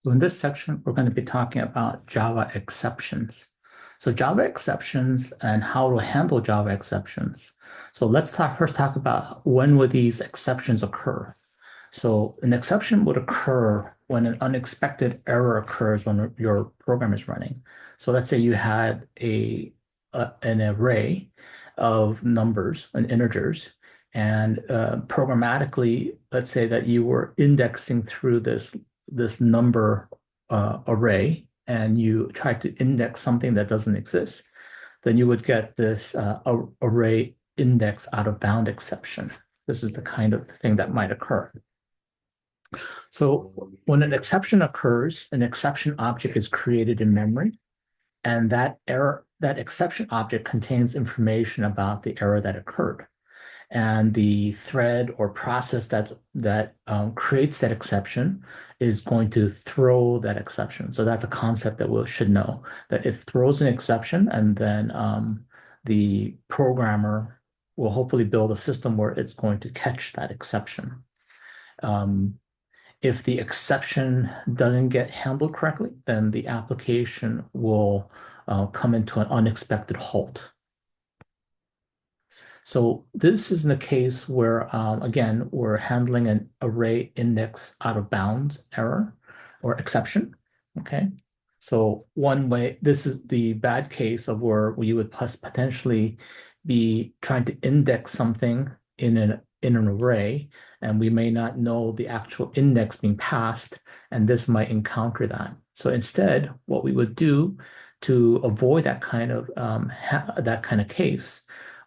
So in this section, we're going to be talking about Java exceptions. So Java exceptions and how to handle Java exceptions. So let's first talk about when would these exceptions occur. So an exception would occur when an unexpected error occurs when your program is running. So let's say you had an array of numbers and integers, and programmatically, let's say that you were indexing through this number array, and you try to index something that doesn't exist, then you would get this array index out of bound exception. This is the kind of thing that might occur. So when an exception occurs, an exception object is created in memory, and that exception object contains information about the error that occurred. And the thread or process that creates that exception is going to throw that exception. So that's a concept that we should know, that it throws an exception, and then the programmer will hopefully build a system where it's going to catch that exception. Um, if the exception doesn't get handled correctly, then the application will come into an unexpected halt. So this is in a case where, again, we're handling an array index out of bounds error or exception. Okay. So one way, this is the bad case of where you would potentially be trying to index something in an array, and we may not know the actual index being passed, and this might encounter that. So instead, what we would do to avoid that kind of case,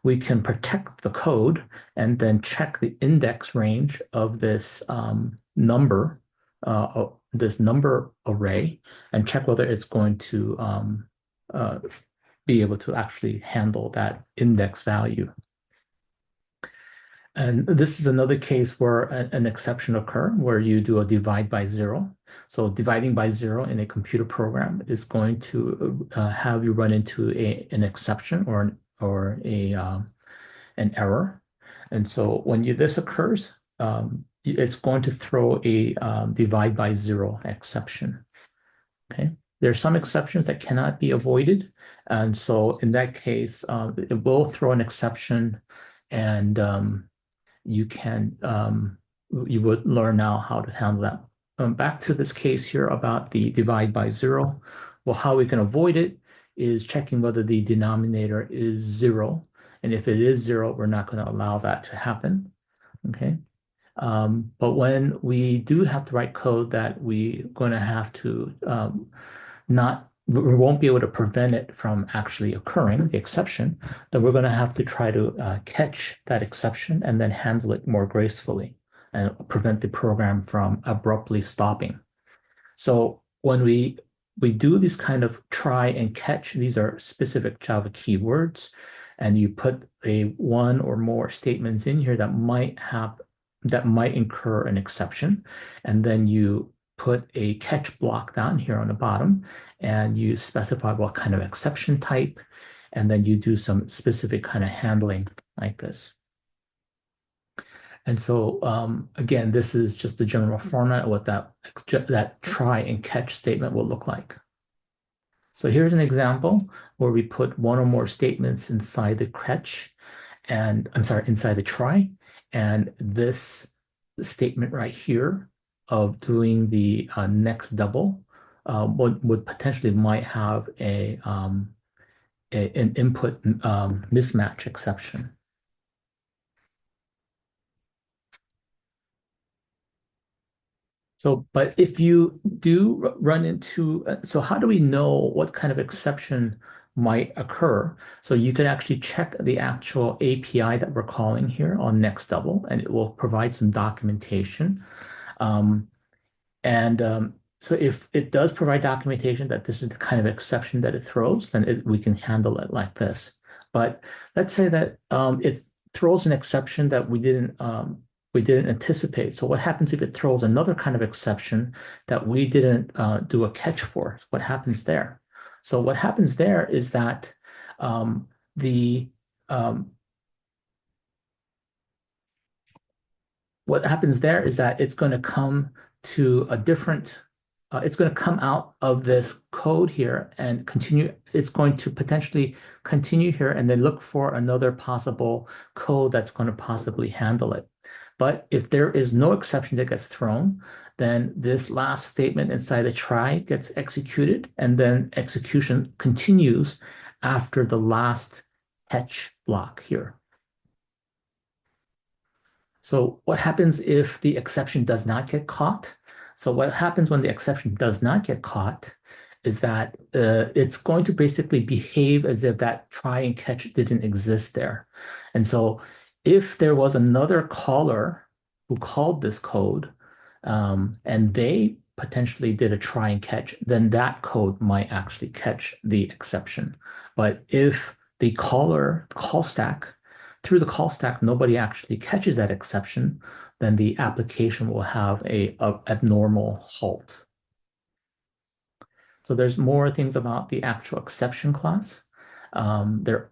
we can protect the code and then check the index range of this number array, and check whether it's going to uh, be able to actually handle that index value. And this is another case where an exception occur, where you do a divide by zero. So dividing by zero in a computer program is going to have you run into an exception or an error. And so when this occurs, it's going to throw a divide by zero exception. Okay. There are some exceptions that cannot be avoided. And so in that case, it will throw an exception, and you would learn now how to handle that. Back to this case here about the divide by zero. Well, how we can avoid it is checking whether the denominator is zero. And if it is zero, we're not going to allow that to happen. Okay. But when we do have to write code that we're going to have to we won't be able to prevent it from actually occurring, the exception, then we're going to have to try to catch that exception and then handle it more gracefully and prevent the program from abruptly stopping. So when we do this kind of try and catch, these are specific Java keywords, and you put one or more statements in here that might incur an exception, and then you put a catch block down here on the bottom, and you specify what kind of exception type, and then you do some specific kind of handling like this. And so again, this is just the general format of what that try and catch statement will look like. So here's an example where we put one or more statements inside the catch, and I'm sorry, inside the try, and this statement right here of doing the next double would potentially might have an input mismatch exception. So, but if you do run into, so how do we know what kind of exception might occur? So you can actually check the actual API that we're calling here on next double, and it will provide some documentation. Um, and so if it does provide documentation that this is the kind of exception that it throws, then we can handle it like this. But let's say that it throws an exception that we didn't anticipate. So what happens if it throws another kind of exception that we didn't do a catch for? What happens there? So what happens there is that the what happens there is that it's going to come to a different it's going to come out of this code here and continue. It's going to potentially continue here and then look for another possible code that's going to possibly handle it. But if there is no exception that gets thrown, then this last statement inside the try gets executed, and then execution continues after the last catch block here. So what happens if the exception does not get caught? So what happens when the exception does not get caught is that it's going to basically behave as if that try and catch didn't exist there. And so if there was another caller who called this code and they potentially did a try and catch, then that code might actually catch the exception. But if the call stack through the call stack, nobody actually catches that exception, then the application will have a abnormal halt. So there's more things about the actual exception class. There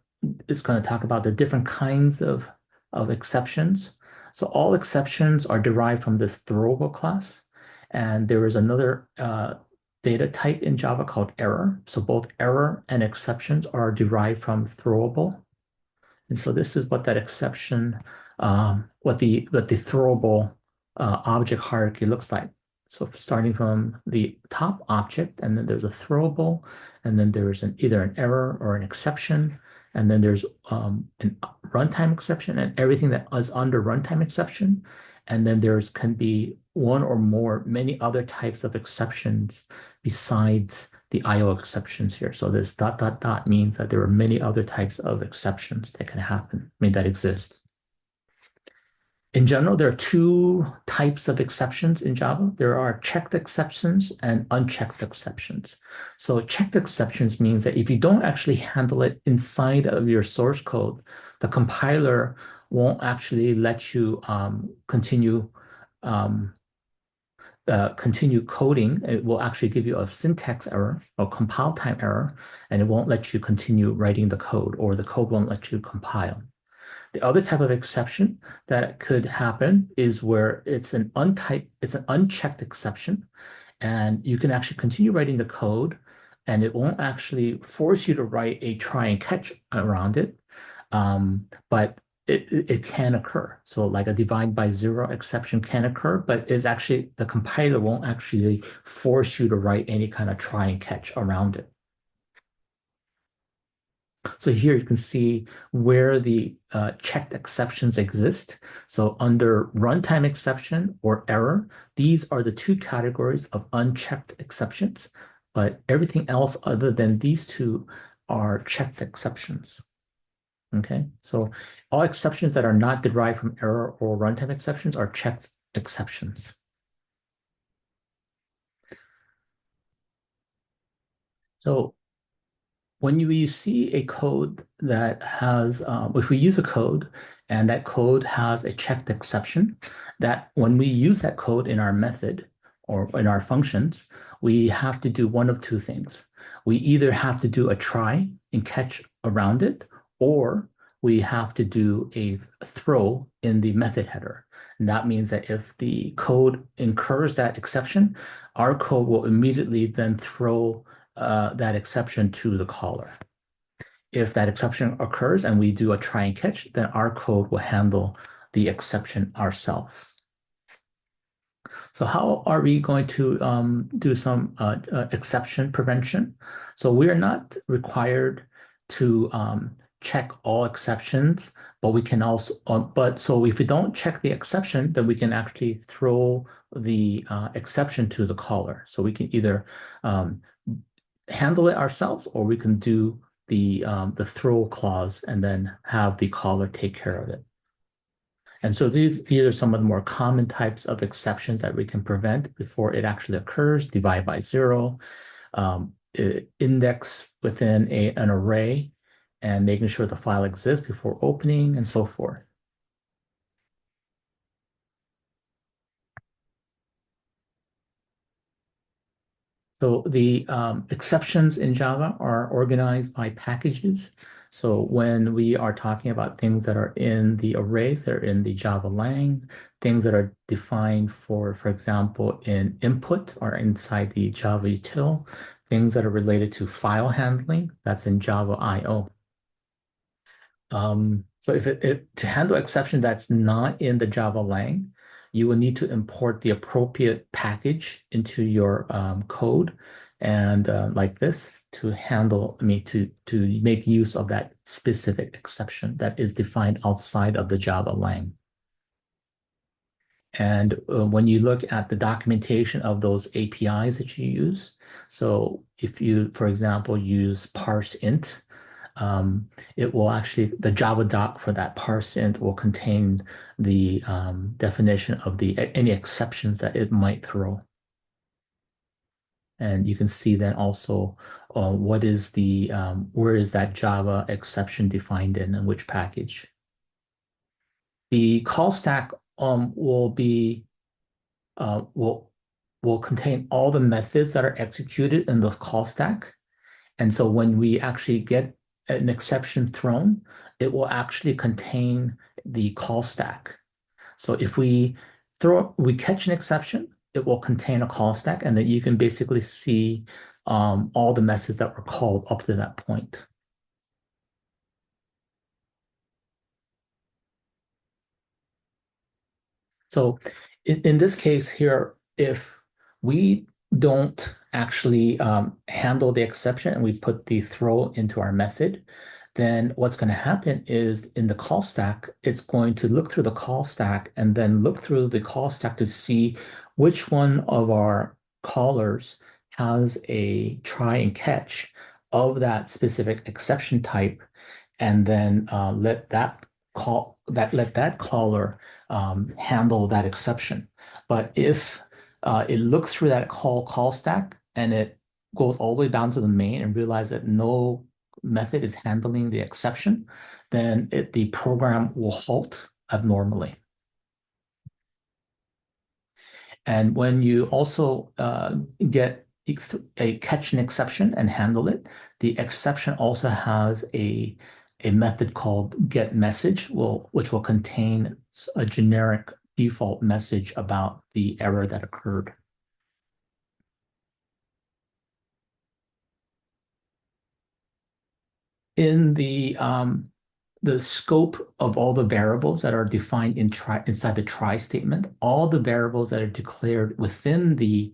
is going to talk about the different kinds of exceptions. So all exceptions are derived from this throwable class. And there is another data type in Java called error. So both error and exceptions are derived from throwable. And so this is what that exception, what the throwable object hierarchy looks like. So starting from the top object, and then there's a throwable, and then there's either an error or an exception, and then there's an runtime exception and everything that is under runtime exception. And then there's can be one or more, many other types of exceptions besides the IO exceptions here. So this dot, dot, dot means that there are many other types of exceptions that can happen, that exist. In general, there are two types of exceptions in Java. There are checked exceptions and unchecked exceptions. So checked exceptions means that if you don't actually handle it inside of your source code, the compiler won't actually let you um, continue coding. It will actually give you a syntax error or compile time error, and it won't let you continue writing the code, or the code won't let you compile. The other type of exception that could happen is where it's an unchecked exception, and you can actually continue writing the code, and it won't actually force you to write a try and catch around it, but it can occur. So like a divide by zero exception can occur, but is actually the compiler won't actually force you to write any kind of try and catch around it. So here you can see where the checked exceptions exist. So under runtime exception or error, these are the two categories of unchecked exceptions, but everything else other than these two are checked exceptions. Okay, so all exceptions that are not derived from error or runtime exceptions are checked exceptions. So when you see a code that has, if we use a code and that code has a checked exception, that when we use that code in our method or in our functions, we have to do one of two things. We either have to do a try and catch around it, or we have to do a throw in the method header. And that means that if the code incurs that exception, our code will immediately then throw that exception to the caller. If that exception occurs and we do a try and catch, then our code will handle the exception ourselves. So how are we going to do some exception prevention? So we are not required to check all exceptions, but we can also, so if we don't check the exception, then we can actually throw the exception to the caller. So we can either handle it ourselves, or we can do the throw clause and then have the caller take care of it. And so these are some of the more common types of exceptions that we can prevent before it actually occurs: divide by zero, index within an array, and making sure the file exists before opening, and so forth. So the exceptions in Java are organized by packages. So when we are talking about things that are in the arrays, they're in the Java lang, things that are defined for example, in input are inside the Java util, things that are related to file handling, that's in Java IO. So if to handle exception that's not in the Java lang, you will need to import the appropriate package into your code and like this to handle, I mean, to make use of that specific exception that is defined outside of the Java lang. And when you look at the documentation of those APIs that you use, so if you, for example, use parse int, it will actually, the Java doc for that parse int will contain the definition of the any exceptions that it might throw. And you can see then also what is the where is that Java exception defined in and which package. The call stack will be uh, will will contain all the methods that are executed in the call stack. And so when we actually get an exception thrown, it will actually contain the call stack. So if we catch an exception, it will contain a call stack, and then you can basically see all the methods that were called up to that point. So in this case here, if we don't actually handle the exception and we put the throw into our method, then what's going to happen is in the call stack, it's going to look through the call stack and then look through the call stack to see which one of our callers has a try and catch of that specific exception type, and then let that caller handle that exception. But if it looks through that call stack and it goes all the way down to the main and realizes that no method is handling the exception, then the program will halt abnormally. And when you also get a catch an exception and handle it, the exception also has a method called get message, which will contain a generic default message about the error that occurred. In the scope of all the variables that are defined inside the try statement, all the variables that are declared within the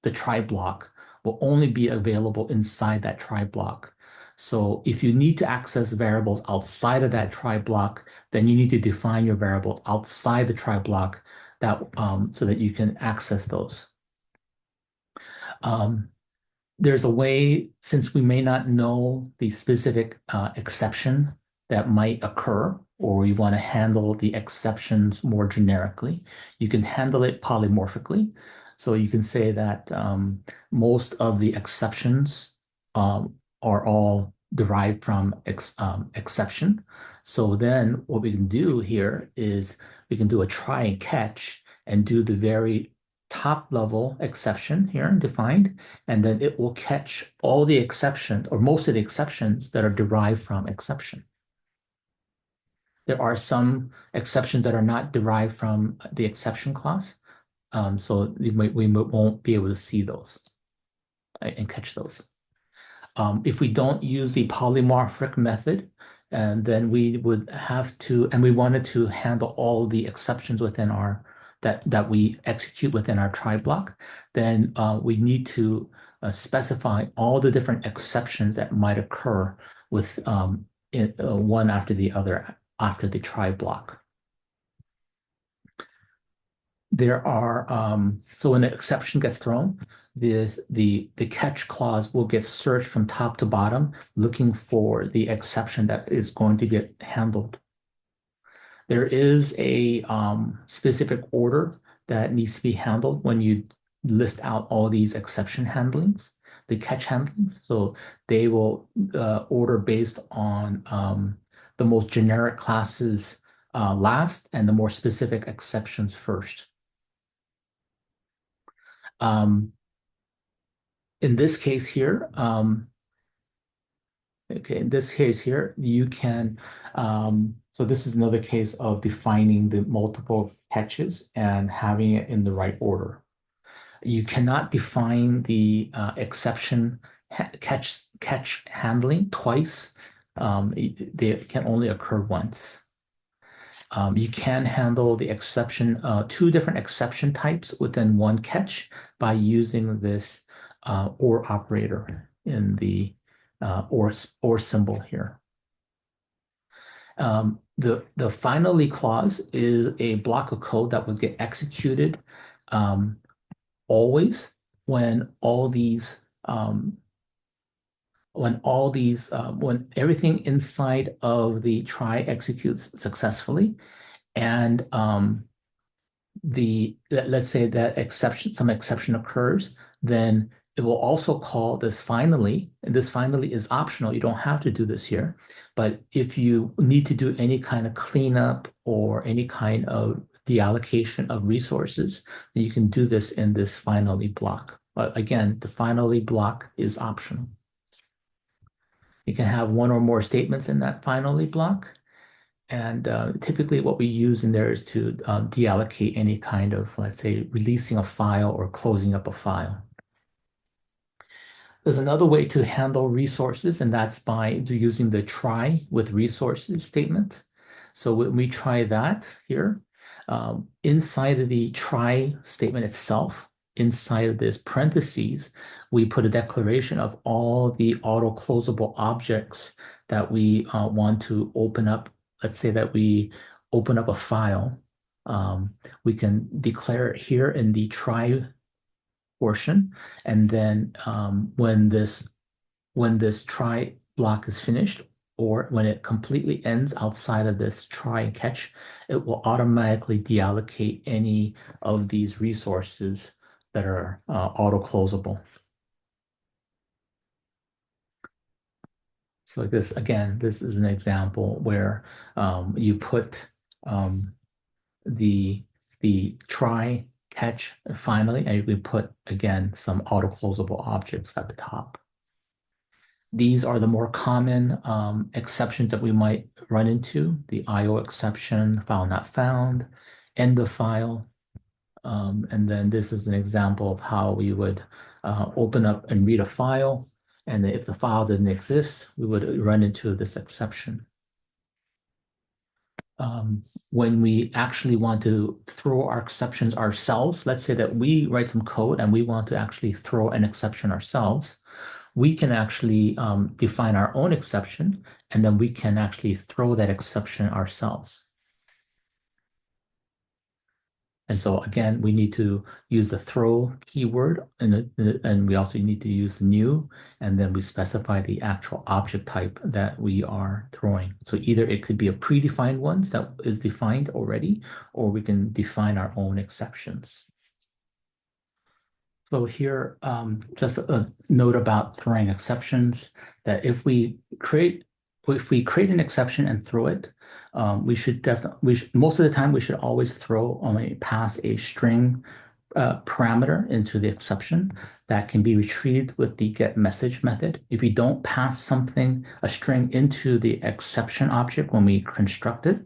the try block will only be available inside that try block. So if you need to access variables outside of that try block, then you need to define your variables outside the try block so that you can access those. Um, there's a way, since we may not know the specific exception that might occur, or we want to handle the exceptions more generically, you can handle it polymorphically. So you can say that most of the exceptions are all derived from exception. So then what we can do here is we can do a try and catch and do the very top level exception here defined, and then it will catch all the exceptions or most of the exceptions that are derived from exception. There are some exceptions that are not derived from the exception class, so we won't be able to see those and catch those. If we don't use the polymorphic method, and then we would have to, and we wanted to handle all the exceptions within our that we execute within our try block, then we need to specify all the different exceptions that might occur with one after the other after the try block. There are so when an exception gets thrown, the catch clause will get searched from top to bottom, looking for the exception that is going to get handled. There is a specific order that needs to be handled when you list out all these exception handlings, the catch handlings. So they will order based on the most generic classes last and the more specific exceptions first. Um, in this case here, Okay, in this case here, you can, so this is another case of defining the multiple catches and having it in the right order. You cannot define the exception catch handling twice. They can only occur once. You can handle the exception, two different exception types within one catch by using this or operator in the or symbol here. The finally clause is a block of code that would get executed um, always when when everything inside of the try executes successfully and let's say that some exception occurs, then it will also call this finally, and this finally is optional. You don't have to do this here. But if you need to do any kind of cleanup or any kind of deallocation of resources, then you can do this in this finally block. But again, the finally block is optional. You can have one or more statements in that finally block. And typically what we use in there is to deallocate any kind of, let's say, releasing a file or closing up a file. There's another way to handle resources, and that's by using the try with resources statement. So when we try that here, inside of the try statement itself, inside of this parentheses, we put a declaration of all the auto-closable objects that we want to open up. Let's say that we open up a file. We can declare it here in the try portion. And then when this try block is finished, or when it completely ends outside of this try and catch, it will automatically deallocate any of these resources that are auto-closable. So like this, again, this is an example where you put the try, catch, finally, and we put, again, some auto-closable objects at the top. These are the more common exceptions that we might run into: the IO exception, file not found, end of file. And then this is an example of how we would open up and read a file. And if the file didn't exist, we would run into this exception. When we actually want to throw our exceptions ourselves, let's say that we write some code and we want to actually throw an exception ourselves, we can actually define our own exception, and then we can actually throw that exception ourselves. And so again, we need to use the throw keyword, and we also need to use new, and then we specify the actual object type that we are throwing. So either it could be a predefined one that is defined already, or we can define our own exceptions. So here, just a note about throwing exceptions, that if we create an exception and throw it, most of the time we should always only pass a string parameter into the exception that can be retrieved with the getMessage method. If you don't pass a string into the exception object when we construct it,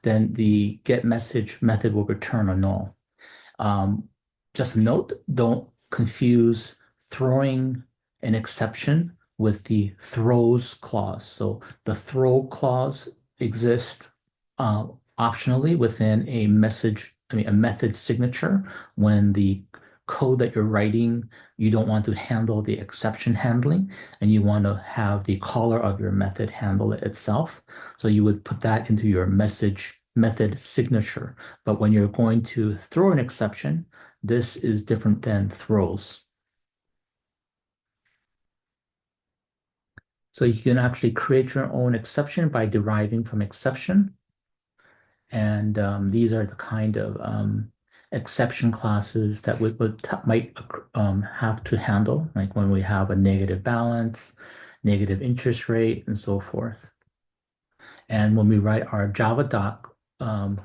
then the getMessage method will return a null. Just a note, don't confuse throwing an exception with the throws clause. So the throw clause exists optionally within a method signature when the code that you're writing, you don't want to handle the exception handling, and you want to have the caller of your method handle it itself. So you would put that into your method signature. But when you're going to throw an exception, this is different than throws. So you can actually create your own exception by deriving from exception. And these are the kind of exception classes that we might have to handle, like when we have a negative balance, negative interest rate, and so forth. And when we write our Java doc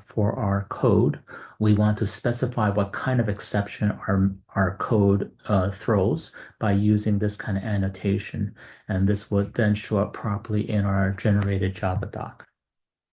for our code, we want to specify what kind of exception our code throws by using this kind of annotation. And this would then show up properly in our generated Java doc.